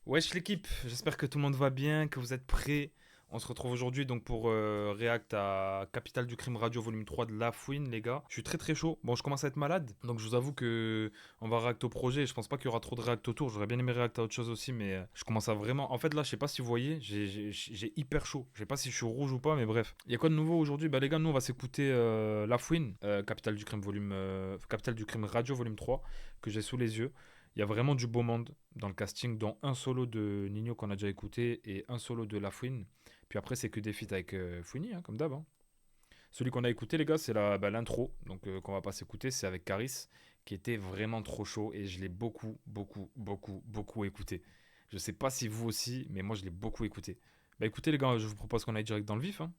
Wesh l'équipe, j'espère que tout le monde va bien, que vous êtes prêts. On se retrouve aujourd'hui donc pour React à Capital du Crime Radio volume 3 de La Fouine les gars. Je suis très très chaud. Bon je commence à être malade, donc je vous avoue que on va react au projet. Je pense pas qu'il y aura trop de react autour. J'aurais bien aimé react à autre chose aussi, mais je commence à vraiment... En fait là je sais pas si vous voyez, j'ai hyper chaud. Je sais pas si je suis rouge ou pas, mais bref. Il y a quoi de nouveau aujourd'hui? Bah les gars, nous on va s'écouter La Fouine, Capital du Crime Capital du Crime Radio volume 3 que j'ai sous les yeux. Il y a vraiment du beau monde dans le casting, dont un solo de Nino qu'on a déjà écouté et un solo de La Fouine. Puis après, c'est que des feats avec Fouini, hein, comme d'hab. Hein. Celui qu'on a écouté, les gars, c'est l'intro, donc qu'on va pas s'écouter, c'est avec Caris, qui était vraiment trop chaud et je l'ai beaucoup écouté. Je sais pas si vous aussi, mais moi je l'ai beaucoup écouté. Bah écoutez, les gars, je vous propose qu'on aille direct dans le vif. Hein.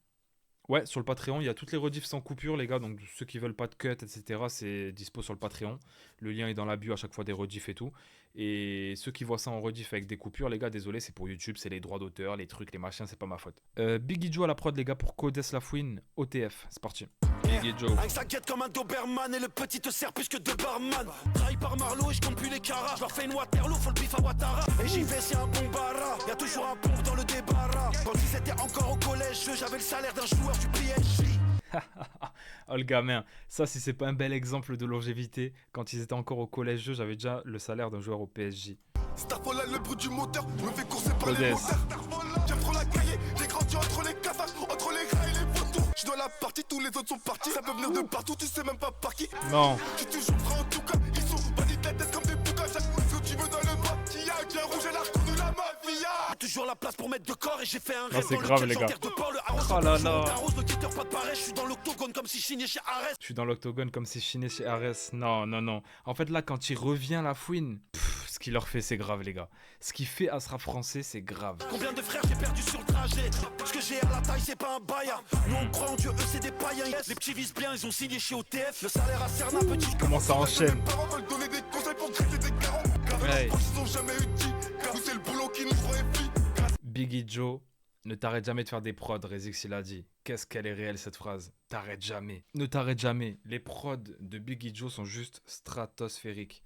Ouais, sur le Patreon, il y a toutes les rediffs sans coupure, les gars. Donc, ceux qui veulent pas de cut, etc., c'est dispo sur le Patreon. Le lien est dans la bio à chaque fois des rediffs et tout. Et ceux qui voient ça en rediff avec des coupures, les gars, désolé, c'est pour YouTube, c'est les droits d'auteur, les trucs, les machins, c'est pas ma faute. Biggie Joe à la prod, les gars, pour Codes La Fouine, OTF. C'est parti. Biggie Joe. Avec sa guette comme un Doberman et le petit te sert plus que de barman. Trahi par Marlowe et je compte plus les carats. Je leur fais une Waterloo, faut le bif à Ouattara. Et j'y vais, c'est un bon bara. Y'a toujours un pompe dans le débarras. Quand ils étaient encore au collège, j'avais le salaire d'un joueur du PSG. Oh le gamin, ça si c'est pas un bel exemple de longévité, quand ils étaient encore au collège, j'avais déjà le salaire d'un joueur au PSG. Starfola, le bruit du moteur, me fait courser par Codes. les moteurs. Starfola, j'aime trop la cahier, j'ai grandi entre les cafards, entre les gras et les vautours. Je dois la partie, tous les autres sont partis. Ça peut venir de partout, tu sais même pas par qui. Non. Je suis toujours prêt en tout cas, ils sont bandits de la tête comme des boucas. Chaque fois que tu veux dans le bâtillage, bien rouge et l'arc de la mafia. Toujours la place pour mettre de corps et j'ai fait un rêve c'est dans grave, lequel les gars. j'enterre de port le arrose. Oh là là. Arrose, le quitter pas de pareil, je suis dans l'octogone comme si je signais chez Arès. Je suis dans l'octogone comme si je chinais chez Ares. Non. En fait, là, quand il revient La Fouine, ce qu'il leur fait, c'est grave, les gars. Ce qu'il fait à ce rap français, c'est grave. Combien de frères j'ai perdu sur le trajet? Ce que j'ai à la taille, c'est pas un baïa. Nous on croit en Dieu, eux c'est des païens. Les petits visent bien, ils ont signé chez OTF. Le salaire à Cerna, petit. Comment ça enchaîne? Les parents veulent donner des conseils pour gratter des carreaux. Car Ouais. ils ont jamais eu dit. Car nous c'est le boulot qui nous rend épis. Biggie Joe, ne t'arrête jamais de faire des prods, Rezix il a dit. Qu'est-ce qu'elle est réelle cette phrase? T'arrêtes jamais. Ne t'arrête jamais. Les prods de Biggie Joe sont juste stratosphériques.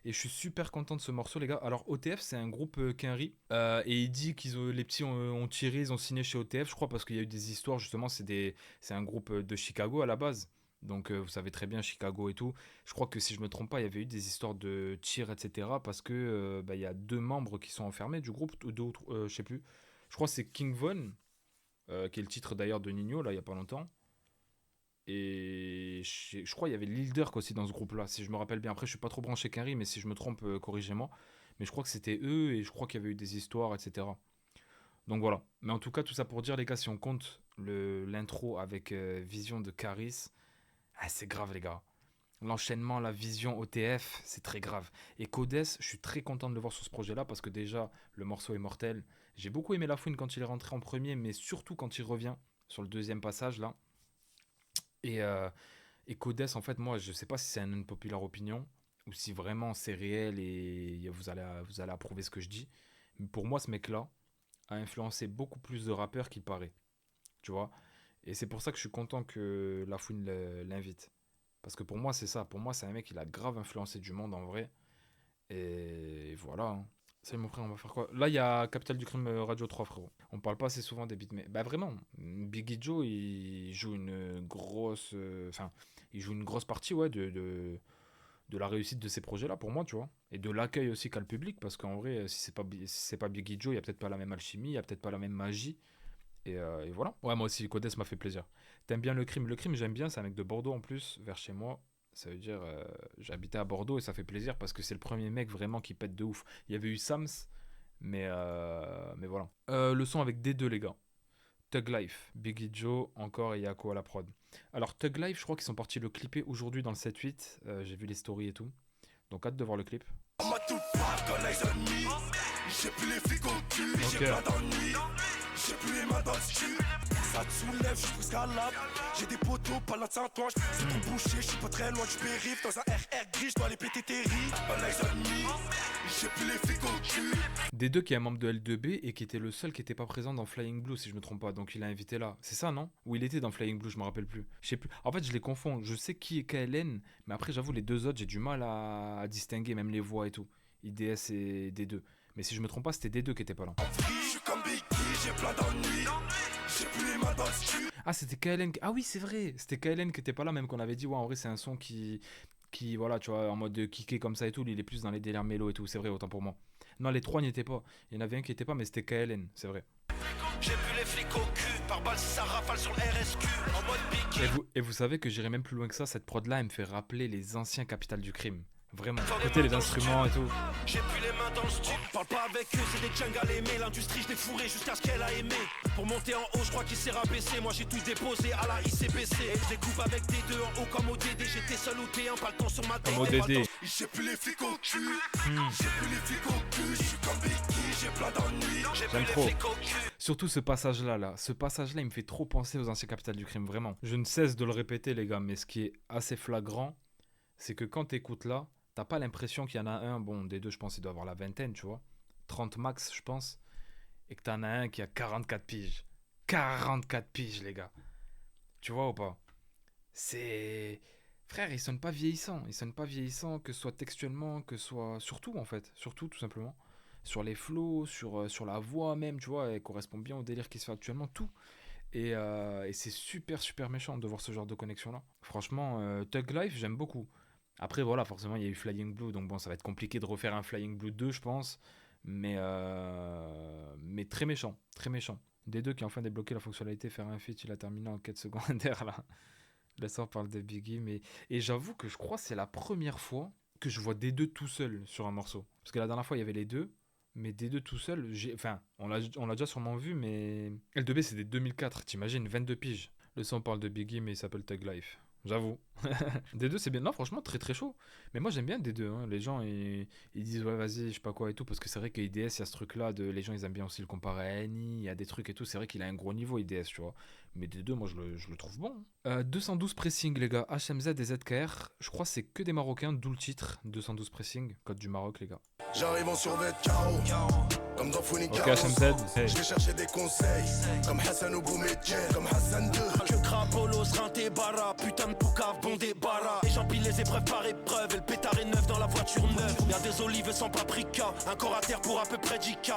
Et je suis super content de ce morceau, les gars. Alors, OTF, c'est un groupe Quinry. Et il dit les petits ont tiré, ils ont signé chez OTF, je crois, parce qu'il y a eu des histoires, justement. C'est un groupe de Chicago à la base. Donc, vous savez très bien, Chicago et tout. Je crois que si je me trompe pas, il y avait eu des histoires de tir, etc. Parce que il y a 2 membres qui sont enfermés du groupe, ou 2 je sais plus. Je crois que c'est King Von, qui est le titre d'ailleurs de Nino, là, il y a pas longtemps. Et je crois qu'il y avait Lil Durk aussi dans ce groupe-là, si je me rappelle bien. Après, je suis pas trop branché Quinry, mais si je me trompe, corrigez-moi. Mais je crois que c'était eux, et je crois qu'il y avait eu des histoires, etc. Donc voilà. Mais en tout cas, tout ça pour dire, les gars, si on compte l'intro avec vision de Caris, c'est grave, les gars. L'enchaînement, la vision OTF, c'est très grave. Et Codes, je suis très content de le voir sur ce projet-là, parce que déjà, le morceau est mortel. J'ai beaucoup aimé La Fouine quand il est rentré en premier, mais surtout quand il revient sur le deuxième passage, là. Et, euh, et Codes, en fait, moi, je sais pas si c'est une populaire opinion ou si vraiment c'est réel et vous allez approuver ce que je dis. Mais pour moi, ce mec-là a influencé beaucoup plus de rappeurs qu'il paraît. Tu vois? Et c'est pour ça que je suis content que La Fouine l'invite. Parce que pour moi, c'est ça. Pour moi, c'est un mec qui a grave influencé du monde en vrai. Et voilà. Hein. Salut mon frère, on va faire quoi? Là, il y a Capital du Crime Radio 3, frérot. On parle pas assez souvent des beats, mais bah vraiment, Biggie Joe, il joue une grosse, enfin, il joue une grosse partie, ouais, de la réussite de ces projets-là pour moi, tu vois, et de l'accueil aussi qu'a le public, parce qu'en vrai, si c'est pas Biggie Joe, il y a peut-être pas la même alchimie, il y a peut-être pas la même magie, et voilà. Ouais, moi aussi, Codes m'a fait plaisir. T'aimes bien le crime? Le crime, j'aime bien, c'est un mec de Bordeaux en plus, vers chez moi. Ça veut dire, j'habitais à Bordeaux et ça fait plaisir parce que c'est le premier mec vraiment qui pète de ouf. Il y avait eu Sams, mais voilà. Le son avec D2, les gars. Thug Life, Biggie Joe, encore et Yako à la prod. Alors, Thug Life, je crois qu'ils sont partis le clipper aujourd'hui dans le 7-8. J'ai vu les stories et tout. Donc, hâte de voir le clip. On m'a tout frappe quand les ennemis. J'ai plus les flics au cul, Ok. j'ai pas d'ennui. J'ai plus les mains dans le cul. Ça te soulève, je suis escalade. J'ai des poteaux, pas loin de Saint-Ouen. C'est trop bouché, je suis pas très loin du périph'. Dans un RR gris, je dois aller péter tes riz. Les ennemis. J'ai plus les flics au cul. D2 qui est un membre de L2B et qui était le seul qui était pas présent dans Flying Blue, si je me trompe pas. Donc, il a invité là. C'est ça, non? Ou il était dans Flying Blue, je me rappelle plus. Je sais plus. En fait, je les confonds. Je sais qui est KLN, mais après, j'avoue, les deux autres, j'ai du mal à distinguer, même les voix et tout. IDS et D2. Mais si je me trompe pas, c'était D2 qui était pas là. Je suis comme Biggie, j'ai plein d'ennuis. J'ai plus les mains dans le stu. Ah, c'était KLN. Ah oui, c'est vrai. C'était KLN qui était pas là, même qu'on avait dit, ouais, en vrai, c'est un son qui, voilà, tu vois, en mode de kicker comme ça et tout. Il est plus dans les délires mélo et tout. C'est vrai, autant pour moi. Non, les trois n'y étaient pas. Il y en avait un qui était pas, mais c'était KLN, c'est vrai. J'ai plus les flics au cul. Par balle si ça rafale sur le RSQ. En mode Biggie. Et vous savez que j'irai même plus loin que ça. Cette prod-là, elle me fait rappeler les anciens Capitales du Crime. Vraiment. Écoutez les instruments et tout. J'ai plus les mains dans le stu. Parle pas avec eux, c'est des jungle à l'aimer. L'industrie, je l'ai fourré jusqu'à ce qu'elle a aimé. Pour monter en haut, je crois qu'il s'est rabaissé. Moi, j'ai tout déposé à la ICBC. Et je découpe avec des deux en haut comme au DD. J'étais seul au T1, pas le temps sur ma tête. Comme au DD. J'ai plus les flics au cul. J'ai plus les flics au cul. Je suis comme Biggie, j'ai plein d'ennuis. J'ai plus J'aime les trop. flics au cul. Surtout ce passage-là, là. Ce passage-là, il me fait trop penser aux anciens Capitales du Crime, vraiment. Je ne cesse de le répéter, les gars, mais ce qui est assez flagrant, c'est que quand t'écoutes là, t'as pas l'impression qu'il y en a un, bon, des deux, je pense, il doit avoir la vingtaine, tu vois. 30 max, je pense. Et que t'en as un qui a 44 piges. 44 piges, les gars. Tu vois ou pas? C'est... Frère, il sonne pas vieillissant. Il sonne pas vieillissant, que ce soit textuellement, que ce soit... Surtout, en fait. Surtout, tout simplement. Sur les flows, sur la voix même, tu vois. Elle correspond bien au délire qui se fait actuellement. Tout. Et c'est super, super méchant de voir ce genre de connexion-là. Franchement, Thug Life, j'aime beaucoup. Après, voilà, forcément, il y a eu Flying Blue, donc bon, ça va être compliqué de refaire un Flying Blue 2, je pense. Mais très méchant, très méchant. Des deux qui a enfin débloqué la fonctionnalité faire un feat, il a terminé en quête secondaire, là. Là, ça, on parle de Biggie, mais... Et j'avoue que je crois que c'est la première fois que je vois des deux tout seul sur un morceau. Parce que la dernière fois, il y avait les deux, mais des deux tout seul, enfin, on l'a déjà sûrement vu, mais... L2B, c'est des 2004, t'imagines, 22 piges. Le son parle de Biggie, mais il s'appelle Thug Life. J'avoue. D2 c'est bien. Non, franchement, très très chaud. Mais moi j'aime bien D2. Hein. Les gens ils disent ouais, vas-y, je sais pas quoi et tout. Parce que c'est vrai que IDS, il y a ce truc là. Les gens ils aiment bien aussi le comparer à Annie. Il y a des trucs et tout. C'est vrai qu'il a un gros niveau IDS, tu vois. Mais D2, moi je le trouve bon. 212 pressing, les gars. HMZ et ZKR. Je crois que c'est que des Marocains, d'où le titre. 212 pressing. Code du Maroc, les gars. J'arrive en survêt KO. Comme dans Funny Ok, HMZ. Hey. Je vais chercher des conseils. Comme Hassan ou Boumedjen. Comme Hassan 2. Que Crapolos, Rinté, Barra. Putain de poucave, bon débarras. Et j'empile les épreuves par épreuve. Et le pétard est neuf dans la voiture neuve. Y'a des olives sans paprika. Un corps à terre pour à peu près 10K.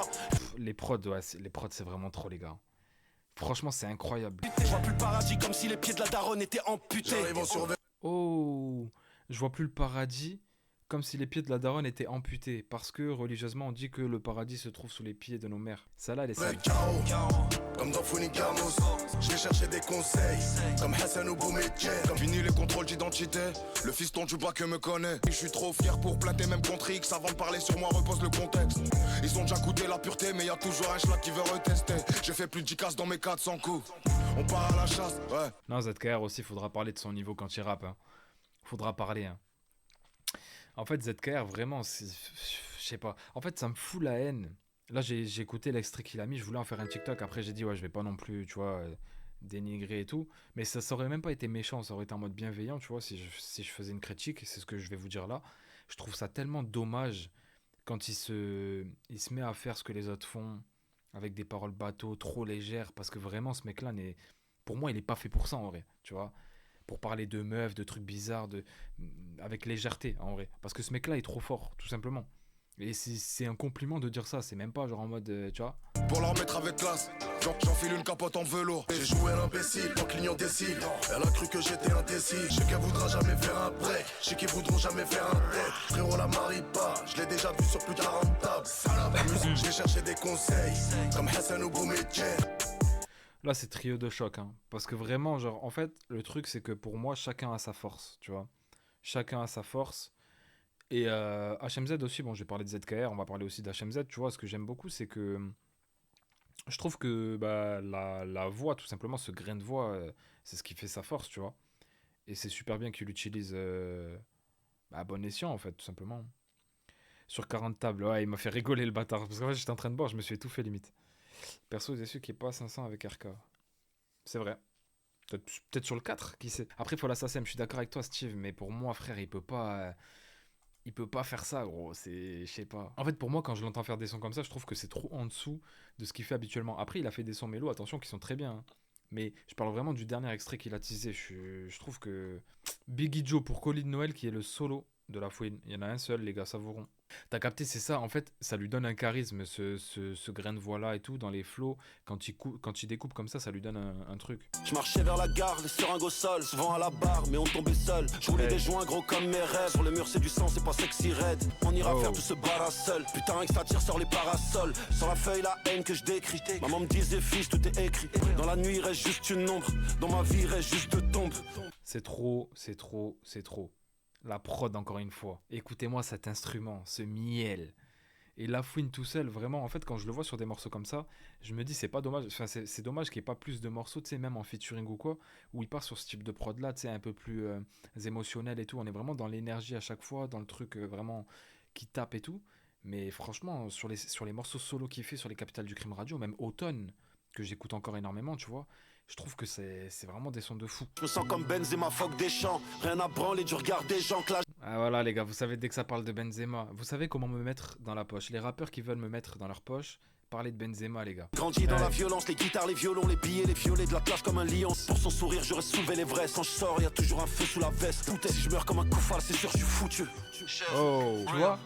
Les prods, ouais, les prods, c'est vraiment trop, les gars. Franchement, c'est incroyable. Je vois plus le paradis comme si les pieds de la daronne étaient amputés. Oh, je vois plus le paradis comme si les pieds de la daronne étaient amputés. Parce que religieusement, on dit que le paradis se trouve sous les pieds de nos mères. Ça là, elle est sale. Comme dans Funny Gamos, je vais chercher des conseils. Comme Hassan ou Boumedjen. Fini les contrôles d'identité. Le fiston du bac me connaît. Je suis trop fier pour plainter même contre X. Avant de parler sur moi, repose le contexte. Ils ont déjà goûté la pureté, mais y a toujours un schlag qui veut retester. J'ai fait plus de 10 casses dans mes 400 coups. On part à la chasse, ouais. Non, ZKR aussi, faudra parler de son niveau quand il rappe. Hein. Faudra parler. Hein. En fait, ZKR, vraiment, je sais pas. En fait, ça me fout la haine. Là, j'ai écouté l'extrait qu'il a mis. Je voulais en faire un TikTok. Après, j'ai dit, ouais, je vais pas non plus, tu vois, dénigrer et tout. Mais ça aurait même pas été méchant. Ça aurait été en mode bienveillant, tu vois, si je faisais une critique. C'est ce que je vais vous dire là. Je trouve ça tellement dommage quand il se met à faire ce que les autres font avec des paroles bateau, trop légères. Parce que vraiment, ce mec-là, pour moi, il est pas fait pour ça, en vrai, tu vois. Pour parler de meufs, de trucs bizarres, avec légèreté en vrai. Parce que ce mec-là est trop fort, tout simplement. Et c'est un compliment de dire ça, c'est même pas genre en mode, tu vois. Pour leur mettre avec classe, j'enfile une capote en velours. J'ai joué à l'imbécile, en clignant des cils. Elle a cru que j'étais indécis. Je sais qu'elle voudra jamais faire un break. Je sais qu'ils voudront jamais faire un deck. Frérot, la marie pas, je l'ai déjà vu sur plus de 40 tables. Je vais chercher des conseils, comme Hassan ou Boumedjen. Là, c'est trio de choc, hein. Parce que vraiment, genre, en fait, le truc, c'est que pour moi, chacun a sa force, tu vois. Chacun a sa force. Et HMZ aussi, bon, j'ai parlé de ZKR, on va parler aussi d'HMZ, tu vois. Ce que j'aime beaucoup, c'est que je trouve que bah, la voix, tout simplement, ce grain de voix, c'est ce qui fait sa force, tu vois. Et c'est super bien qu'il l'utilise à bon escient, en fait, tout simplement. Sur 40 tables, ouais, il m'a fait rigoler le bâtard. Parce qu'en fait, j'étais en train de boire, je me suis étouffé limite. Perso, déçu qu'il n'y ait pas 500 avec RK. C'est vrai. Peut-être sur le 4, qui sait. Après, il faut l'assassin. Je suis d'accord avec toi, Steve, mais pour moi, frère, il peut pas faire ça, gros. Je sais pas. En fait, pour moi, quand je l'entends faire des sons comme ça, je trouve que c'est trop en dessous de ce qu'il fait habituellement. Après, il a fait des sons mélo, attention, qui sont très bien. Hein. Mais je parle vraiment du dernier extrait qu'il a teasé. Je trouve que Biggie Joe pour Colis de Noël, qui est le solo de La Fouine. Il y en a un seul, les gars, savourons. T'as capté, c'est ça. En fait, ça lui donne un charisme, ce grain de voix-là et tout, dans les flows. Quand il découpe comme ça lui donne un truc. Je marchais vers la gare, les seringues au sol, souvent à la barre, mais on tombait seul. Je roulais des joints gros comme mes rêves. Sur le mur c'est du sang, c'est pas sexy raide. On ira faire tout ce bara seul. Putain que ça tire sur les parasols. Sur la feuille la haine que je décris. Maman me disait fils tout est écrit. Dans la nuit il reste juste une ombre. Dans ma vie il reste juste deux tombes. C'est trop, c'est trop, c'est trop. La prod encore une fois. Écoutez-moi cet instrument, ce miel. Et Lafouine tout seul, vraiment, en fait, quand je le vois sur des morceaux comme ça, je me dis, c'est pas dommage, enfin, c'est dommage qu'il n'y ait pas plus de morceaux, tu sais, même en featuring ou quoi, où il part sur ce type de prod-là, tu sais, un peu plus émotionnel et tout. On est vraiment dans l'énergie à chaque fois, dans le truc vraiment qui tape et tout. Mais franchement, sur les morceaux solo qu'il fait sur les Capitales du Crime Radio, même Automne, que j'écoute encore énormément, tu vois, je trouve que c'est vraiment des sons de fou. Je me sens comme Benzema, Foc des champs. Rien à branler du regard des gens que la... Ah voilà les gars, vous savez dès que ça parle de Benzema, vous savez comment me mettre dans la poche. Les rappeurs qui veulent me mettre dans leur poche, parlez de Benzema les gars. Grandi dans la violence, les guitares, les violons, les billets, les violets de la plage comme un lion. Pour son sourire j'aurais soulevé les vrais. Quand je sors, y a toujours un feu sous la veste. Tout est, si je meurs comme un koufal, c'est sûr je suis foutu. Oh, tu vois,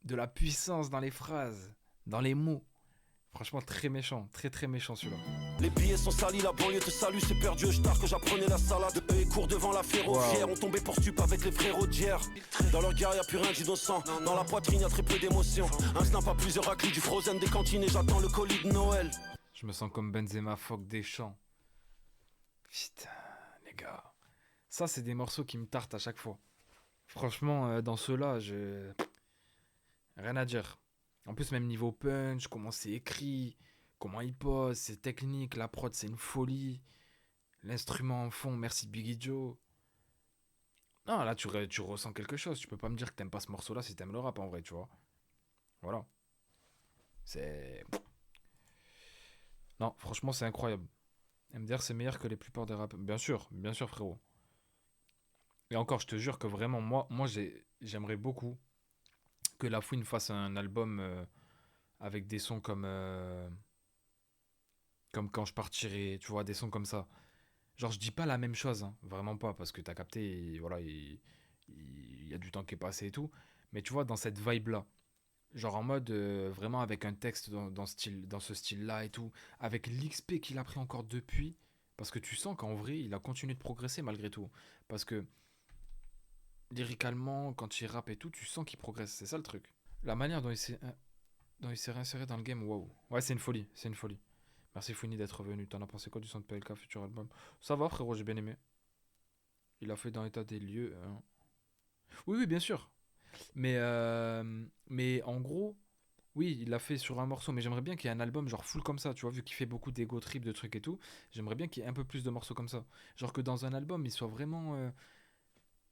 de la puissance dans les phrases, dans les mots. Franchement très méchant, très très méchant celui-là. Les billets sont salis, la banlieue te salue. C'est perdu, je tard que j'apprenais la salade. Eux ils courent devant la ferroviaire. On tombait pour stup avec les frérots d'hier. Dans leur gare y'a plus rien d'innocent. Dans la poitrine y'a très peu d'émotion. Un snap à plusieurs raclis, du frozen des cantines. Et j'attends le colis de Noël. Je me sens comme Benzema, Foc des champs. Putain les gars, ça c'est des morceaux qui me tartent à chaque fois. Franchement dans ceux-là rien à dire. En plus, même niveau punch, comment c'est écrit, comment il pose, c'est technique, la prod, c'est une folie. L'instrument en fond, merci Biggie Joe. Non, là, tu ressens quelque chose. Tu peux pas me dire que t'aimes pas ce morceau-là si t'aimes le rap, en vrai, tu vois. Voilà. C'est... Non, franchement, c'est incroyable. MDR, c'est meilleur que les plupart des rappeurs. Bien sûr, frérot. Et encore, je te jure que vraiment, j'aimerais beaucoup que La Fouine fasse un album avec des sons comme quand je partirai, tu vois, des sons comme ça. Genre, je dis pas la même chose, hein, vraiment pas, parce que t'as capté, voilà, il y a du temps qui est passé et tout. Mais tu vois, dans cette vibe-là, genre en mode vraiment avec un texte dans ce style-là et tout, avec l'XP qu'il a pris encore depuis, parce que tu sens qu'en vrai, il a continué de progresser malgré tout. Parce que lyricalement, quand il rappe et tout, tu sens qu'il progresse, c'est ça le truc. La manière dont il s'est réinséré dans le game, waouh. Ouais, c'est une folie, c'est une folie. Merci Fouini d'être venu. T'en as pensé quoi du son de PLK futur album? Ça va frérot, j'ai bien aimé. Il a fait dans l'état des lieux. Hein. Oui, oui, bien sûr. Mais en gros, oui, il l'a fait sur un morceau. Mais j'aimerais bien qu'il y ait un album genre full comme ça. Tu vois, vu qu'il fait beaucoup d'ego trip, de trucs et tout. J'aimerais bien qu'il y ait un peu plus de morceaux comme ça. Genre que dans un album, il soit vraiment.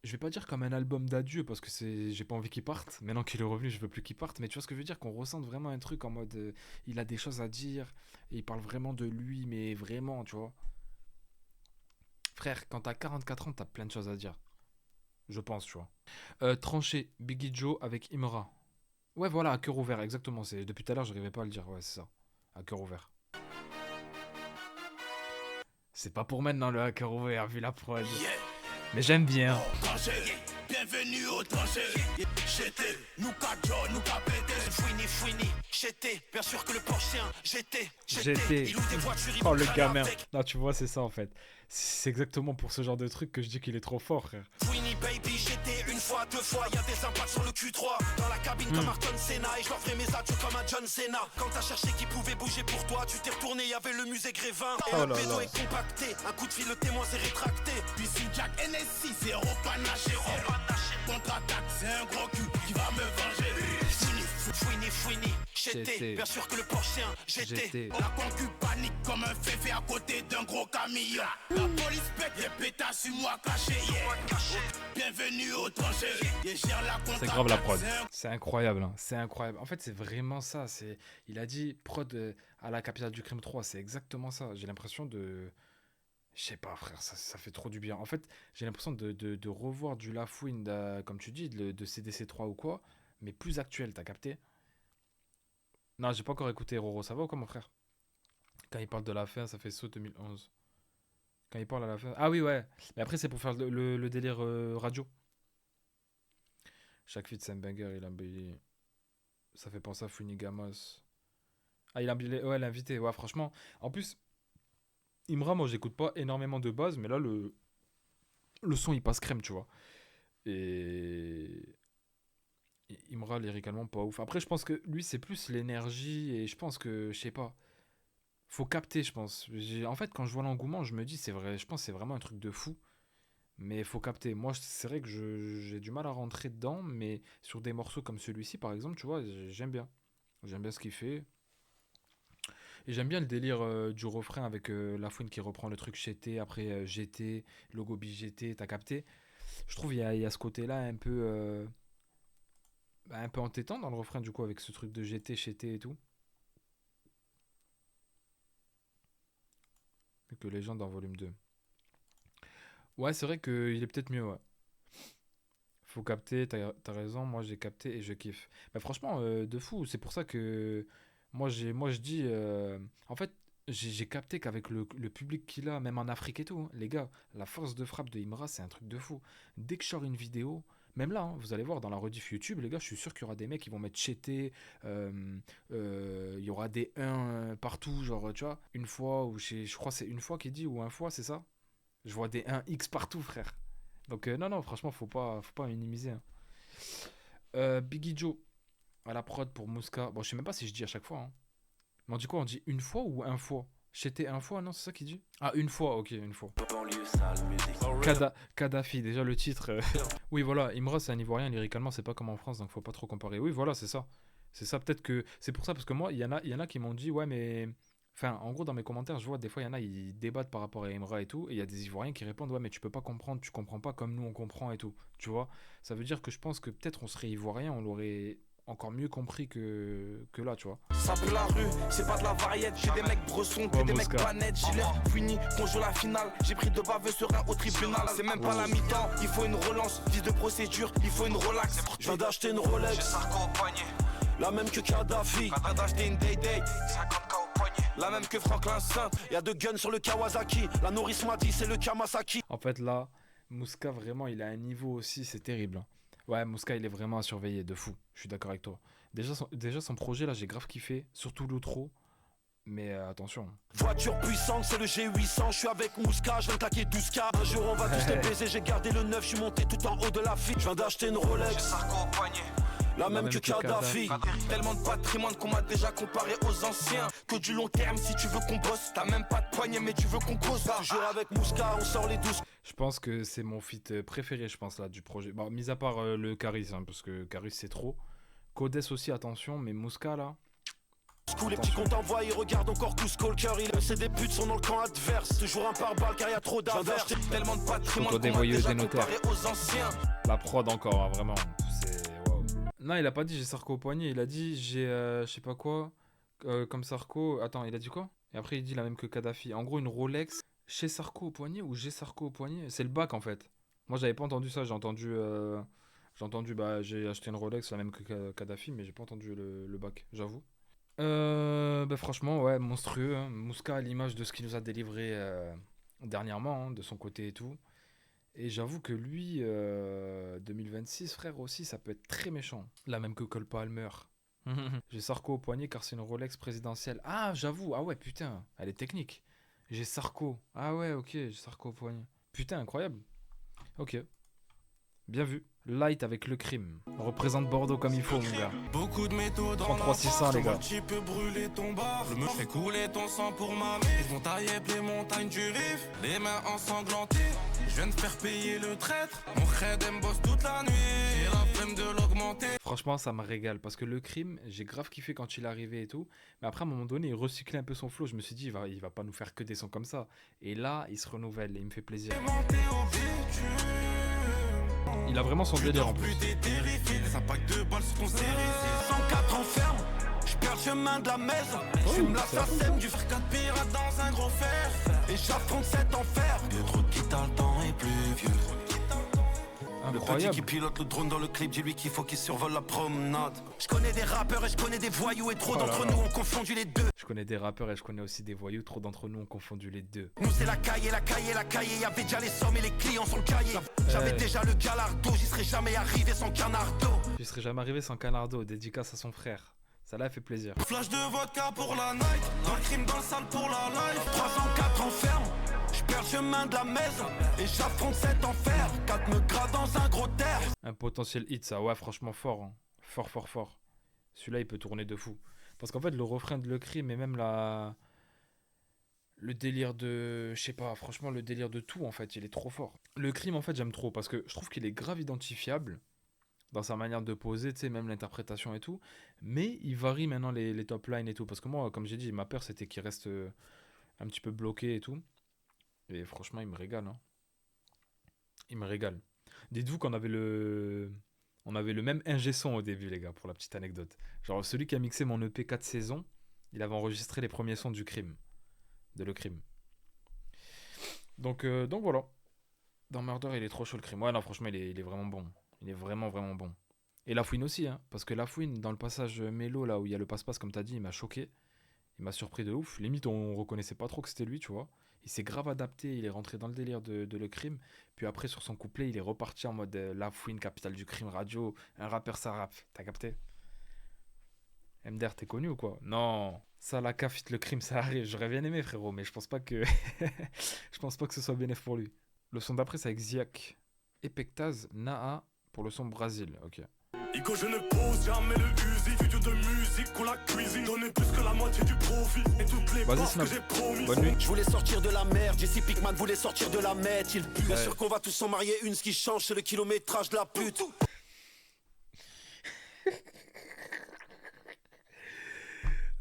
Je vais pas dire comme un album d'adieu parce que j'ai pas envie qu'il parte. Maintenant qu'il est revenu, je veux plus qu'il parte. Mais tu vois ce que je veux dire, qu'on ressente vraiment un truc en mode, il a des choses à dire et il parle vraiment de lui, mais vraiment, tu vois. Frère, quand t'as 44 ans, t'as plein de choses à dire. Je pense, tu vois. Tranché, Biggie Joe avec Imra. Ouais, voilà, à cœur ouvert, exactement. C'est depuis tout à l'heure, j'arrivais pas à le dire. Ouais, c'est ça. À cœur ouvert. C'est pas pour maintenant le à cœur ouvert, vu la prod. Mais j'aime bien. Bienvenue au tranché. J'étais, nous quatre jours, nous quatre pétés. Fouini, j'étais, bien sûr que le porchien, j'étais. Il ouvre des voitures, il oh le gamin. Non, tu vois, c'est ça en fait. C'est exactement pour ce genre de truc que je dis qu'il est trop fort, frère. Fouini, baby, j'étais une fois, deux fois, y'a des impacts sur le Q3. Dans la cabine comme Ayrton Senna, et je leur ferai mes adieux comme un John Cena. Quand t'as cherché qui pouvait bouger pour toi, tu t'es retourné, y'avait le musée Grévin. Et le pédo est compacté, un coup de fil, le témoin s'est rétracté. Puis si Jack NSI, zéro panache, contre-attaque, c'est un gros cul qui va me venger. Fouini, j'étais, bien sûr que le porchien, j'étais. La concu panique comme un féfé à côté d'un gros camion. La police pète les pétasses sur moi caché. Bienvenue au tranché. C'est grave la prod. C'est incroyable, hein. C'est incroyable. En fait, c'est vraiment ça. Il a dit prod à la capitale du crime 3. C'est exactement ça. J'ai l'impression de... Je sais pas, frère, ça fait trop du bien. En fait, j'ai l'impression de revoir du Lafouine, comme tu dis, de CDC3 ou quoi, mais plus actuel, t'as capté? Non, j'ai pas encore écouté Roro, ça va ou quoi, mon frère? Quand il parle de l'affaire, ça fait saut 2011. Quand il parle à l'affaire... Ah oui, ouais. Mais après, c'est pour faire le délire radio. Chaque feat, c'est un banger, il a embelli. Ça fait penser à Funigamos. Ah, ouais, l'invité. Ouais, franchement. En plus, Imra, moi, j'écoute pas énormément de base, mais là, le son, il passe crème, tu vois. Et Imra, lyricalement, pas ouf. Après, je pense que lui, c'est plus l'énergie, et je pense que, je sais pas, faut capter, je pense. En fait, quand je vois l'engouement, je me dis, c'est vrai, je pense que c'est vraiment un truc de fou. Mais faut capter. Moi, c'est vrai que j'ai du mal à rentrer dedans, mais sur des morceaux comme celui-ci, par exemple, tu vois, j'aime bien. J'aime bien ce qu'il fait. Et j'aime bien le délire du refrain avec Lafouine qui reprend le truc GT, après GT, logo BGT, t'as capté? Je trouve il y a ce côté-là un peu entêtant dans le refrain, du coup, avec ce truc de GT, GT et tout. Et que Légende en volume 2. Ouais, c'est vrai qu'il est peut-être mieux, ouais. Faut capter, t'as raison, moi j'ai capté et je kiffe. Bah franchement, de fou, c'est pour ça que moi je dis, en fait, j'ai capté qu'avec le public qu'il a, même en Afrique et tout, hein, les gars, la force de frappe de Imra, c'est un truc de fou. Dès que je sors une vidéo, même là, hein, vous allez voir dans la rediff YouTube, les gars, je suis sûr qu'il y aura des mecs qui vont mettre chété, il y aura des 1 partout, genre, tu vois, une fois, ou je crois que c'est une fois qu'il dit, ou un fois, c'est ça? Je vois des 1x partout, frère. Donc, non, non, franchement, faut pas minimiser, hein. Biggie Joe, à la prod pour Mouska. Bon, je sais même pas si je dis à chaque fois, hein. Mais on dit quoi? On dit une fois ou un fois? J'étais un fois, non? C'est ça qu'il dit? Ah, une fois, ok, une fois. Kadhafi, déjà le titre. Oui, voilà, Imra, c'est un Ivoirien, lyricalement, c'est pas comme en France, donc faut pas trop comparer. Oui, voilà, c'est ça. C'est ça, peut-être que. C'est pour ça, parce que moi, il y en a qui m'ont dit, ouais, mais. Enfin, en gros, dans mes commentaires, je vois des fois, il y en a, ils débattent par rapport à Imra et tout, et il y a des Ivoiriens qui répondent, ouais, mais tu peux pas comprendre, tu comprends pas comme nous on comprend et tout. Tu vois? Ça veut dire que je pense que peut-être on serait Ivoirien, on l'aurait encore mieux compris que là, tu vois. Ça pue la rue, c'est pas de la variette. J'ai des mecs bressons, Oh, des mecs Mosca. planètes. J'ai l'air fini, qu'on joue la finale. J'ai pris 2 baveux sereins au tribunal. C'est même pas la mi-temps, il faut une relance. Vice de procédure, il faut une relax. Je viens d'acheter une Rolex, j'ai Sarko au poignet. La même que Kadhafi. Pas d'acheter une Day-Day, 50K au poignet. La même que Franklin Saint. Y'a 2 guns sur le Kawasaki. La nourrice m'a dit, c'est le Kamasaki. En fait, là, Mouska, vraiment, il a un niveau aussi, c'est terrible, hein. Ouais, Mouska, il est vraiment à surveiller, de fou. Je suis d'accord avec toi. Déjà, son projet, là, j'ai grave kiffé. Surtout l'outro. Mais attention. Voiture puissante, c'est le G800. Je suis avec Mouska, je viens de claquer 12K. Un jour, on va tous les baiser. J'ai gardé le 9, je suis monté tout en haut de la file. Je viens d'acheter une Rolex. J'ai Sarko au poignet. La même que Kadhafi. Tellement de patrimoine qu'on m'a déjà comparé aux anciens. Que du long terme, si tu veux qu'on bosse. T'as même pas de poignet, mais tu veux qu'on cause. Toujours avec Mouska, on sort les 12. Je pense que c'est mon feat préféré, je pense, là, du projet. Bon, mis à part le Caris, hein, parce que Caris, c'est trop. Codes aussi, attention, mais Mouska, là. Les petits comptes envoyés, regarde encore Cusco, le cœur, c'est des putes sont dans le camp adverse. Toujours un pare-balles car y a trop d'affaires. Tellement de patrimoine qu'on m'a déjà comparé aux anciens. La prod encore, hein, vraiment. C'est waouh. Non, il a pas dit j'ai Sarko au poignet, il a dit j'ai je sais pas quoi comme Sarko. Attends, il a dit quoi? Et après il dit la même que Kadhafi. En gros, une Rolex chez Sarko au poignet ou j'ai Sarko au poignet? C'est le bac en fait. Moi, j'avais pas entendu ça, j'ai entendu bah j'ai acheté une Rolex la même que Kadhafi, mais j'ai pas entendu le bac, j'avoue. Bah franchement, ouais, monstrueux, hein. Mouska à l'image de ce qu'il nous a délivré dernièrement, hein, de son côté et tout. Et j'avoue que lui, 2026, frère, aussi, ça peut être très méchant. La même que Cole Palmer. J'ai Sarko au poignet car c'est une Rolex présidentielle. Ah, j'avoue, ah ouais, putain, elle est technique. J'ai Sarko. Ah ouais, ok, j'ai Sarko au poignet. Putain, incroyable. Ok. Bien vu. Light avec le crime. On représente Bordeaux comme il faut, mon gars. Beaucoup de métaux dans 33 600, les gars. Tu peux brûler ton bar. Je me fais couler ton sang pour ma mère. Ils vont tailler les montagnes du Rif. Les mains ensanglantées. Je viens de faire payer le traître. Mon crédit me bosse toute la nuit. J'ai la flemme de l'augmenter. Franchement, ça me régale. Parce que le crime, j'ai grave kiffé quand il est arrivé et tout. Mais après, à un moment donné, il recyclait un peu son flow. Je me suis dit, il va pas nous faire que des sons comme ça. Et là, il se renouvelle et il me fait plaisir. Il a vraiment son délire en plus. Ça pack de balles sur ton série. 104 en ferme. Je perds le chemin de la maison. J'fume la SACEM du frère 4 pirates dans un gros fer. Et j'affronte 7 en fer. Le trou qui t'a le temps est plus vieux. Le petit qui pilote le drone dans le clip, dis-lui qu'il faut qu'il survole la promenade. Je connais des rappeurs et je connais des voyous et trop d'entre nous ont confondu les deux. Je connais des rappeurs et je connais aussi des voyous, trop d'entre nous ont confondu les deux. Nous c'est la cahier, y'avait déjà les sommes et les clients sur le cahier. J'avais déjà le galardo, j'y serais jamais arrivé sans canardo. J'y serais jamais arrivé sans Canardo, dédicace à son frère. Ça l'a fait plaisir. Flash de vodka pour la night, un crime dans le sale pour la life. 304 en ferme, je perds le chemin de la maison et j'affronte cet enfer. 4 me gras dans un gros terre. Un potentiel hit, ça, ouais, franchement fort. Hein. Fort, fort, fort. Celui-là, il peut tourner de fou. Parce qu'en fait, le refrain de Le Crime et même le délire de... Je sais pas, franchement, le délire de tout, en fait, il est trop fort. Le Crime, en fait, j'aime trop parce que je trouve qu'il est grave identifiable dans sa manière de poser, tu sais, même l'interprétation et tout. Mais il varie maintenant les top lines et tout. Parce que moi, comme j'ai dit, ma peur, c'était qu'il reste un petit peu bloqué et tout. Et franchement, il me régale. Hein. Il me régale. Dites-vous qu'on avait on avait le même ingé son au début, les gars, pour la petite anecdote. Genre, celui qui a mixé mon EP 4 saisons, il avait enregistré les premiers sons du Crime. De Le Crime. Donc voilà. Dans Murder, il est trop chaud, Le Crime. Ouais, non, franchement, il est vraiment bon. Il est vraiment, vraiment bon. Et Lafouine aussi, hein. Parce que Lafouine, dans le passage mélo, là où il y a le passe-passe, comme t'as dit, il m'a choqué. Il m'a surpris de ouf. Limite, on reconnaissait pas trop que c'était lui, tu vois. Il s'est grave adapté, il est rentré dans le délire de Le Crime. Puis après, sur son couplet, il est reparti en mode Lafouine, capitale du crime radio. Un rappeur, ça rappe. T'as capté? MDR, t'es connu ou quoi? Non. Ça, la CAF, Le Crime, ça arrive. J'aurais bien aimé, frérot, mais je pense pas que... je pense pas que ce soit bénéf pour lui. Le son d'après, c'est avec Ziak. Epectaz, Naa, pour le son Brésil. Ok. Ico, je ne pose jamais le Uzi. Studio de musique ou la cuisine. Donner plus que la moitié du profit. Et toutes les bases que j'ai promis. Bonne nuit. Je voulais sortir de la merde. Jesse Pinkman voulait sortir de la meth. Il pue. Bien sûr qu'on va tous s'en marier une. Ce qui change, c'est le kilométrage de la pute.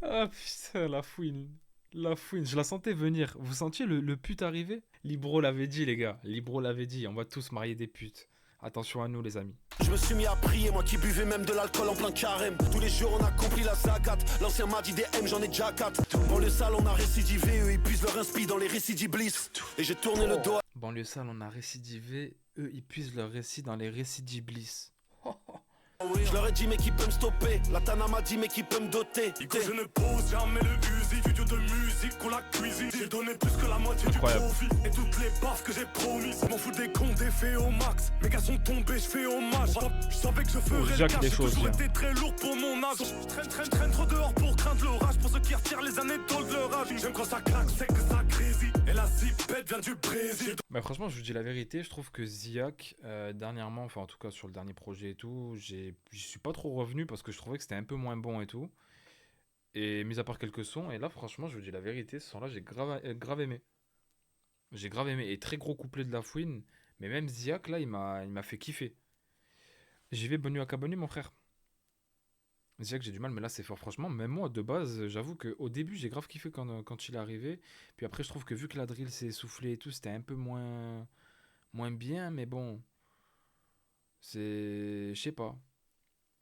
Ah putain, la fouine. La fouine. Je la sentais venir. Vous sentiez le pute arriver? Libro l'avait dit, les gars. Libro l'avait dit. On va tous marier des putes. Attention à nous, les amis. Je me suis mis à prier, moi qui buvais même de l'alcool en plein carême. Tous les jours on accomplit la zakat. L'ancien m'a dit des M, j'en ai déjà 4. Banlieue sale, on a récidivé, eux ils puisent leur inspi dans les récits d'Iblis. Et j'ai tourné le dos. Banlieue sale, on a récidivé, eux ils puisent leur récit dans les récits d'Iblis. Je leur ai dit mais qui peut me stopper. La Tana m'a dit mais qui peut me doter. Ico, je ne pose jamais le Uzi. Studio de musique ou la cuisine. J'ai donné plus que la moitié du profit. Et toutes les baffes que j'ai promis. M'en fous des comptes et fait au max. Mes gars sont tombés, je fais hommage. Je savais que je ferais le cash. J'ai toujours été très lourd pour mon âge. Je traîne trop dehors pour craindre l'orage. Pour ceux qui retirent les anecdotes de leur âge. J'aime quand ça claque, c'est que ça grésille. Et la zipette vient du Brésil. Bah franchement, je vous dis la vérité, je trouve que Ziak, dernièrement, enfin en tout cas sur le dernier projet et tout, j'y suis pas trop revenu parce que je trouvais que c'était un peu moins bon et tout. Et mis à part quelques sons, et là franchement, je vous dis la vérité, ce son-là, j'ai grave aimé. J'ai grave aimé. Et très gros couplet de Lafouine, mais même Ziak, là, il m'a fait kiffer. J'y vais, bonne nuit à Cabani, mon frère. Ziak, j'ai du mal, mais là, c'est fort. Franchement, même moi, de base, j'avoue qu'au début, j'ai grave kiffé quand il est arrivé. Puis après, je trouve que vu que la drill s'est essoufflée et tout, c'était un peu moins bien, mais bon, c'est... Je sais pas.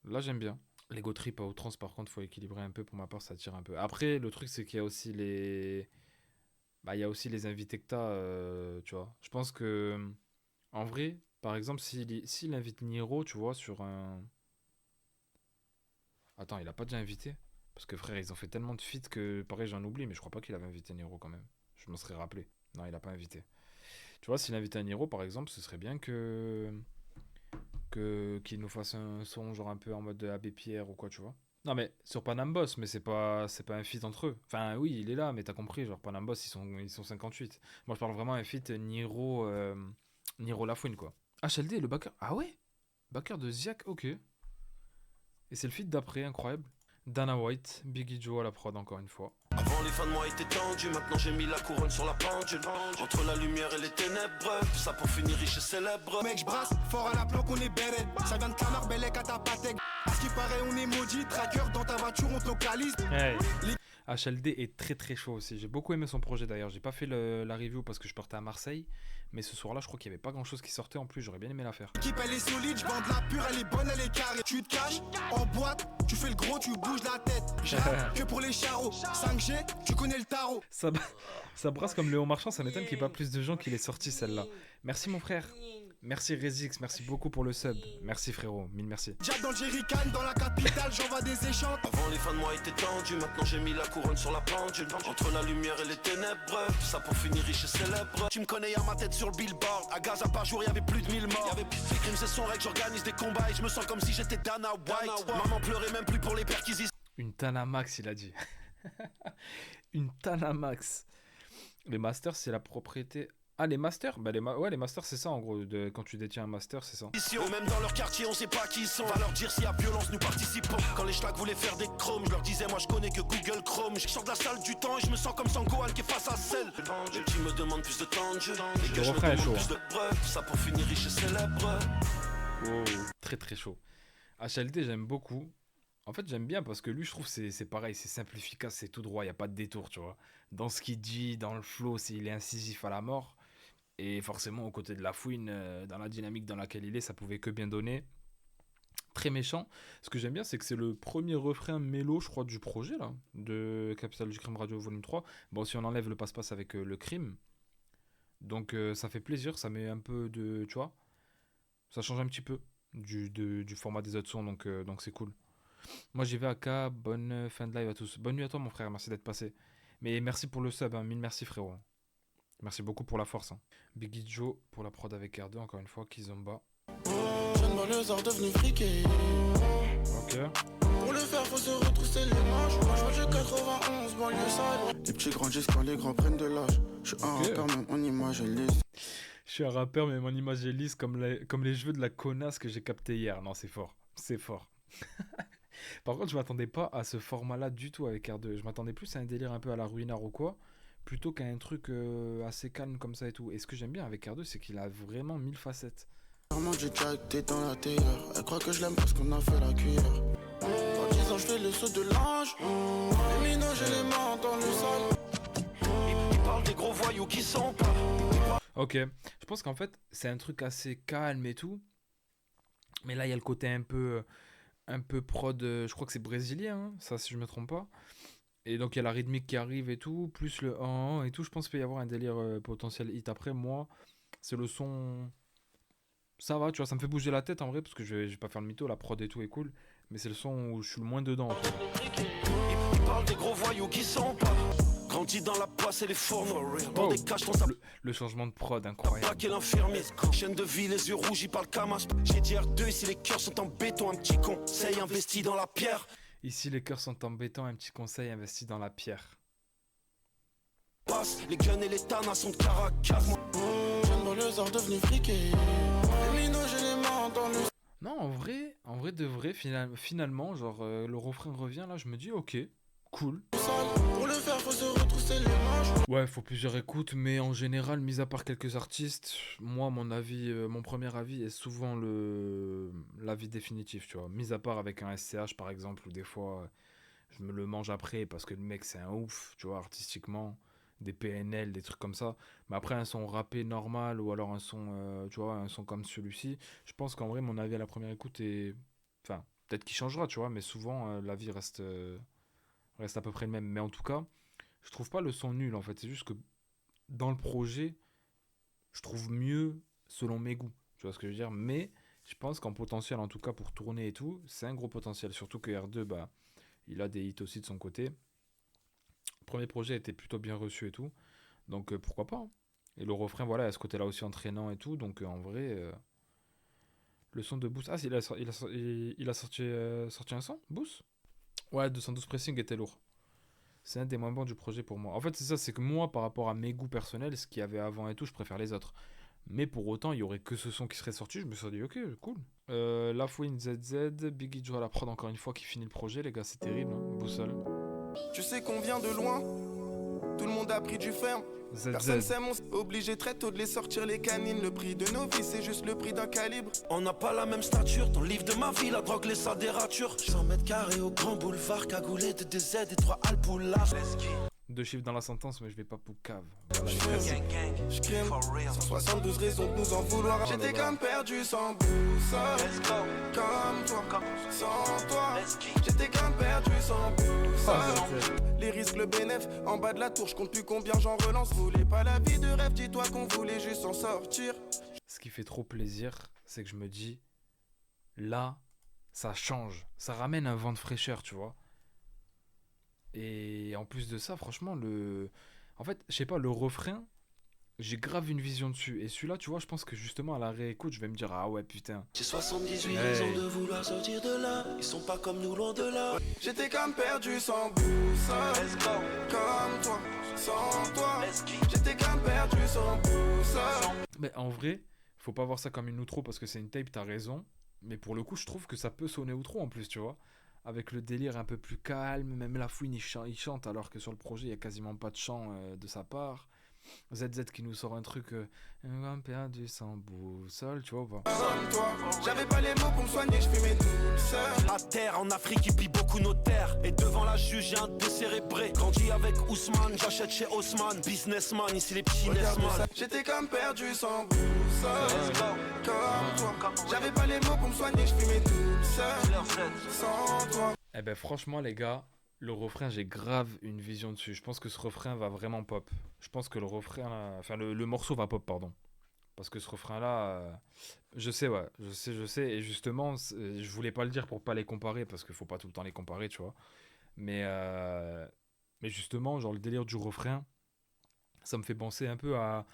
Là, j'aime bien. L'ego trip à outrance, par contre, faut équilibrer un peu. Pour ma part, ça tire un peu. Après, le truc, c'est qu'il y a aussi les... Bah, il y a aussi les invités que t'as, tu vois. Je pense que, en vrai, par exemple, s'il invite Niro, tu vois, sur un... Attends, il a pas déjà invité? Parce que frère, ils ont fait tellement de feats que, pareil, j'en oublie, mais je crois pas qu'il avait invité Niro quand même. Je m'en serais rappelé. Non, il a pas invité. Tu vois, s'il invitait un Niro, par exemple, ce serait bien qu'il nous fasse un son genre un peu en mode Abbé Pierre ou quoi, tu vois. Non mais sur Panam Boss, mais c'est pas un feat entre eux. Enfin oui, il est là, mais t'as compris, genre Panam Boss, ils sont 58. Moi je parle vraiment un feat Niro Lafouine quoi. HLD le backer. Ah ouais? Backer de Ziak, ok. Et c'est le feat d'après, incroyable. Dana White, Biggie Joe à la prod encore une fois. Avant les fins de mois étaient tendus, maintenant j'ai mis la couronne sur la pendule. Entre la lumière et les ténèbres, tout ça pour finir riche et célèbre. Mec, j'brasse, fort à la planque, on est beret. Ça vient de Clamart, Bellec à ta patek. À ce qui paraît, on est maudit. Tracker dans ta voiture, on te localise. Hey. HLD est très très chaud aussi. J'ai beaucoup aimé son projet d'ailleurs. J'ai pas fait la review parce que je partais à Marseille. Mais ce soir-là, je crois qu'il y avait pas grand chose qui sortait en plus. J'aurais bien aimé la faire. L'équipe elle est solide, je vends de la pure, elle est bonne, elle est carrée. Tu te caches en boîte, tu fais le gros, tu bouges la tête. Que pour les charros, 5G, tu connais le tarot. Ça brasse comme Léon Marchand, ça m'étonne qu'il n'y ait pas plus de gens qui l'aient sorti celle-là. Merci mon frère. Merci Rezix, merci beaucoup pour le sub. Merci frérot, mille merci. Jab dans le jerrycan, dans la capitale, j'envoie des échanges. Avant les fins de mois étaient tendues, maintenant j'ai mis la couronne sur la pendule. Entre la lumière et les ténèbres, tout ça pour finir riche et célèbre. Tu me connais, y'a ma tête sur le billboard. À Gaza par jour, y'avait plus de 1000 morts. Y'avait plus de crimes, c'est son règle, j'organise des combats et je me sens comme si j'étais Dana White. Maman pleurait même plus pour les perquisitions. Une Tanamax, il a dit. Une Tanamax. Les masters, c'est la propriété. Ah, les masters? Bah, ouais, les masters, c'est ça en gros. Quand tu détiens un master, c'est ça. Même dans leur quartier, on sait pas qui ils sont. Va leur dire s'il y a violence, nous participons. Quand les schlags voulaient faire des chromes, je leur disais, moi je connais que Google Chrome. Je sors de la salle du temps et je me sens comme Sangohan qui est face à celle. Les petits me demandent plus de temps de jeu. Les Le gars, je me refrain est demande chaud. plus de preuves. Tout ça pour finir riche et célèbre. Oh, très très chaud. HLD, j'aime beaucoup. En fait, j'aime bien parce que lui, je trouve c'est pareil, c'est simple, efficace, c'est tout droit, il n'y a pas de détour, tu vois. Dans ce qu'il dit, dans le flow, il est incisif à la mort. Et forcément, aux côtés de la fouine, dans la dynamique dans laquelle il est, ça pouvait que bien donner. Très méchant. Ce que j'aime bien, c'est que c'est le premier refrain mélo, je crois, du projet, là, de Capital du Crime Radio Volume 3. Bon, si on enlève le passe-passe avec le crime. Donc, ça fait plaisir, ça met un peu de. Tu vois, ça change un petit peu du format des autres sons, donc c'est cool. Moi, j'y vais à K. Bonne fin de live à tous. Bonne nuit à toi, mon frère. Merci d'être passé. Mais merci pour le sub, hein. Mille merci, frérot. Merci beaucoup pour la force. Hein. Biggie Joe pour la prod avec R2, encore une fois, Kizomba. Jeune banlieusard devenu friqué. Ok. Pour le faire, faut se retrousser les manches. Moi, je vois du 91, banlieue sale. Les petits grandissent quand les grands prennent de l'âge. Je suis un rappeur, même en image, elle lisse. Je suis un rappeur, mais mon image est lisse comme les cheveux de la connasse que j'ai capté hier. Non, c'est fort. C'est fort. Par contre, je m'attendais pas à ce format-là du tout avec R2. Je m'attendais plus à un délire un peu à la Ruinard ou quoi, plutôt qu'à un truc assez calme comme ça et tout. Et ce que j'aime bien avec R2, c'est qu'il a vraiment 1000 facettes. Vraiment, j'ai déjà été dans la terre. Elle croit que je l'aime parce qu'on a fait la cuillère. En 10 ans, je fais le saut de l'ange. Les minots, j'ai les mains dans le sol. Ils parlent des gros voyous qui sont pas. Ok. Je pense qu'en fait, c'est un truc assez calme et tout. Mais là, il y a le côté un peu prod, je crois que c'est brésilien, hein, ça si je me trompe pas. Et donc il y a la rythmique qui arrive et tout, plus le 1 et tout. Je pense qu'il peut y avoir un délire potentiel hit. Après, moi, c'est le son. Ça va, tu vois, ça me fait bouger la tête en vrai, parce que je vais pas faire le mytho, la prod et tout est cool. Mais c'est le son où je suis le moins dedans. En fait. Ils parlent des gros voyous qui sont pas. Grandi dans la poisse et les fourneaux. Dans des caches, on s'appelle. Le changement de prod, incroyable. Pas quel infirmier. Chaîne de vie, les yeux rouges, ils parlent Kamash. J'ai dit R2, ici les cœurs sont en béton, un petit conseil investi dans la pierre. Ici, les cœurs sont en béton, un petit conseil investi dans la pierre. Passe, les guns et les tanas sont de Caracas. Jeune banlieusard devenu friqué. Les minots, j'ai les mains dans le sol. Non, en vrai de vrai, finalement, genre, le refrain revient, là, je me dis, ok, cool. Pour le faire, faut se retrousser les manches. Ouais, faut plusieurs écoutes, mais en général, mis à part quelques artistes, moi, mon avis, mon premier avis est souvent l'avis définitif, tu vois. Mis à part avec un SCH, par exemple, où des fois, je me le mange après parce que le mec, c'est un ouf, tu vois, artistiquement. Des PNL, des trucs comme ça. Mais après, un son rappé normal ou alors un son, tu vois, un son comme celui-ci, je pense qu'en vrai, mon avis à la première écoute est. Enfin, peut-être qu'il changera, tu vois, mais souvent, l'avis reste à peu près le même. Mais en tout cas, je trouve pas le son nul en fait. C'est juste que dans le projet, je trouve mieux selon mes goûts. Tu vois ce que je veux dire? Mais je pense qu'en potentiel, en tout cas pour tourner et tout, c'est un gros potentiel. Surtout que R2, bah, il a des hits aussi de son côté. Le premier projet était plutôt bien reçu et tout. Donc pourquoi pas, hein. Et le refrain, voilà, à ce côté-là aussi entraînant et tout. Donc en vrai, le son de Boost. Ah, il a sorti un son, Boost? Ouais, 212 Pressing était lourd. C'est un des moins bons du projet pour moi. En fait, c'est ça, c'est que moi, par rapport à mes goûts personnels, ce qu'il y avait avant et tout, je préfère les autres. Mais pour autant, il y aurait que ce son qui serait sorti. Je me serais dit, ok, cool. La Fouine ZZ, Biggie Joe à la prod encore une fois qui finit le projet, les gars, c'est terrible. Hein. Boussole. Tu sais qu'on vient de loin. Tout le monde a pris du ferme. Personne ZZ. s'aime, on s'est obligé très tôt de les sortir les canines. Le prix de nos vies, c'est juste le prix d'un calibre. On n'a pas la même stature, dans le livre de ma vie, la drogue laisse sa dérature. 100 mètres carrés au grand boulevard, cagoulé de DZ et 3 alpoulards. Deux chiffres dans la sentence, mais je vais pas pour cave. Je crime, 172 raisons de nous en vouloir. J'étais comme perdu sans boussole. Comme toi, sans toi. J'étais comme perdu sans boussole. Les risques, le bénéf, en bas de la tour, je compte plus combien j'en relance. Voulez pas la vie de rêve, dis-toi qu'on voulait juste s'en sortir. Ce qui fait trop plaisir, c'est que je me dis, là, ça change. Ça ramène un vent de fraîcheur, tu vois. Et en plus de ça, franchement, en fait, je sais pas, le refrain, j'ai grave une vision dessus. Et celui-là, tu vois, je pense que justement à la réécoute, je vais me dire, ah ouais, putain. J'ai 78 Hey. raisons de vouloir sortir de là. Ils sont pas comme nous, loin de là. J'étais comme perdu sans boussole. Comme toi, sans toi. J'étais comme perdu sans boussole. Mais en vrai, faut pas voir ça comme une outro parce que c'est une tape, t'as raison. Mais pour le coup, je trouve que ça peut sonner outro en plus, tu vois. Avec le délire un peu plus calme, même la fouine, il chante alors que sur le projet, il y a quasiment pas de chant de sa part. ZZ qui nous sort un truc perdu sans boussole, tu vois ou pas? Comme toi, j'avais pas les mots pour me soigner, je fumais tout seul. À terre, en Afrique, ils pillent beaucoup nos terres. Et devant la juge, j'ai un décérébré. Grandi avec Ousmane, j'achète chez Haussmann. Businessman, ici les petits Regarde ça, Nesman. j'étais comme perdu sans boussole. Comme toi, j'avais pas les mots pour me soigner, je fumais tout seul. Sans toi. Eh ben franchement les gars, le refrain j'ai grave une vision dessus. Je pense que ce refrain va vraiment pop. Je pense que le refrain, enfin le morceau va pop pardon. Parce que ce refrain là, je sais ouais, je sais. Et justement, je voulais pas le dire pour pas les comparer parce qu'il faut pas tout le temps les comparer, tu vois. Mais justement, genre le délire du refrain, ça me fait penser un peu à,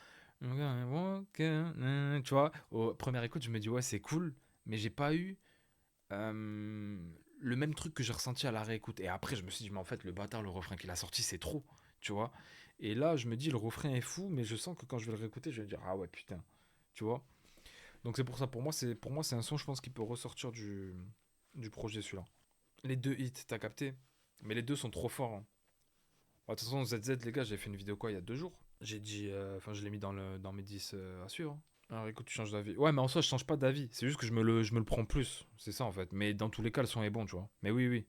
tu vois. Au première écoute, je me dis ouais c'est cool, mais j'ai pas eu euh, le même truc que j'ai ressenti à la réécoute. Et après, je me suis dit, mais en fait, le bâtard, le refrain qu'il a sorti, c'est trop, tu vois. Et là, je me dis, le refrain est fou, mais je sens que quand je vais le réécouter, je vais me dire, ah ouais, putain, tu vois. Donc c'est pour ça, pour moi, c'est un son, je pense, qui peut ressortir du projet, celui-là. Les deux hits, t'as capté? Mais les deux sont trop forts, hein. Bon, de toute façon, ZZ, les gars, j'ai fait une vidéo quoi, il y a 2 jours. J'ai dit, enfin, je l'ai mis dans mes 10 à suivre, hein. Alors écoute, tu changes d'avis. Ouais, mais en soi, je change pas d'avis. C'est juste que je me le prends plus. C'est ça en fait. Mais dans tous les cas, le son est bon, tu vois. Mais oui, oui.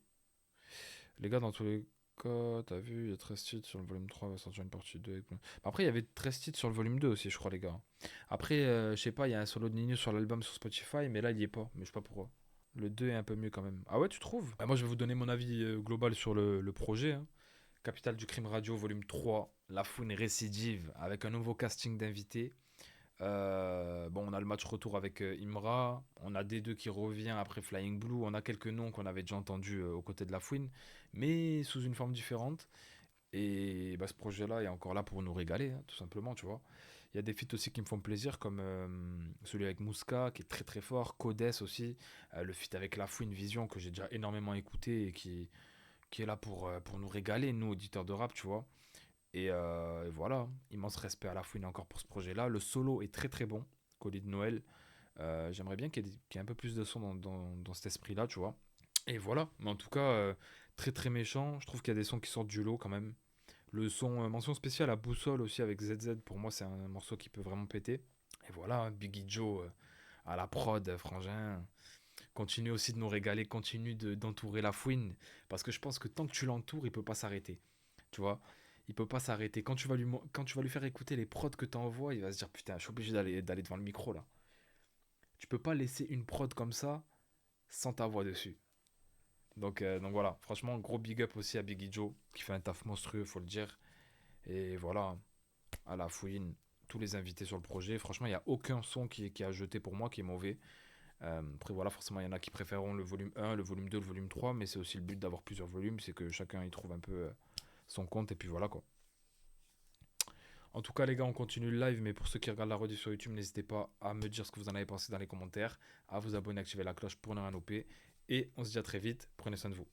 Les gars, dans tous les cas, t'as vu, il y a 13 titres sur le volume 3, il va sortir une partie 2. Après, il y avait 13 titres sur le volume 2 aussi, je crois, les gars. Après, je sais pas, il y a un solo de Nino sur l'album sur Spotify, mais là, il y est pas. Mais je sais pas pourquoi. Le 2 est un peu mieux quand même. Ah ouais, tu trouves? Moi, je vais vous donner mon avis global sur le projet, hein. Capital du Crime Radio, volume 3. La Fouine récidive avec un nouveau casting d'invités. Bon, on a le match retour avec Imra, on a D2 qui revient après Flying Blue, on a quelques noms qu'on avait déjà entendus aux côtés de la Fouine, mais sous une forme différente. Et bah, ce projet-là est encore là pour nous régaler, hein, tout simplement, tu vois. Il y a des feats aussi qui me font plaisir, comme celui avec Mouska, qui est très très fort, Codes aussi, le feat avec la Fouine Vision, que j'ai déjà énormément écouté et qui est là pour nous régaler, nous, auditeurs de rap, tu vois. Et voilà, immense respect à la fouine encore pour ce projet-là. Le solo est très très bon, Colis de Noël. J'aimerais bien qu'il y ait un peu plus de son dans cet esprit-là, tu vois. Et voilà, mais en tout cas, très très méchant. Je trouve qu'il y a des sons qui sortent du lot quand même. Le son, mention spéciale à Boussole aussi avec ZZ, pour moi c'est un morceau qui peut vraiment péter. Et voilà, Biggie Joe à la prod, frangin. Continue aussi de nous régaler, continue d'entourer la fouine. Parce que je pense que tant que tu l'entoures, il peut pas s'arrêter. Tu vois, il peut pas s'arrêter. Quand tu vas lui faire écouter les prods que tu envoies, il va se dire putain, je suis obligé d'aller devant le micro là. Tu peux pas laisser une prod comme ça sans ta voix dessus. Donc voilà, franchement, gros big up aussi à Biggie Joe qui fait un taf monstrueux, faut le dire. Et voilà, à la fouine, tous les invités sur le projet. Franchement, il n'y a aucun son qui a jeté pour moi qui est mauvais. Après voilà, forcément il y en a qui préféreront le volume 1, le volume 2, le volume 3, mais c'est aussi le but d'avoir plusieurs volumes, c'est que chacun y trouve un peu son compte et puis voilà quoi. En tout cas les gars, on continue le live, mais pour ceux qui regardent la rediff sur YouTube, n'hésitez pas à me dire ce que vous en avez pensé dans les commentaires, à vous abonner, activer la cloche pour ne rien louper, et on se dit à très vite, prenez soin de vous.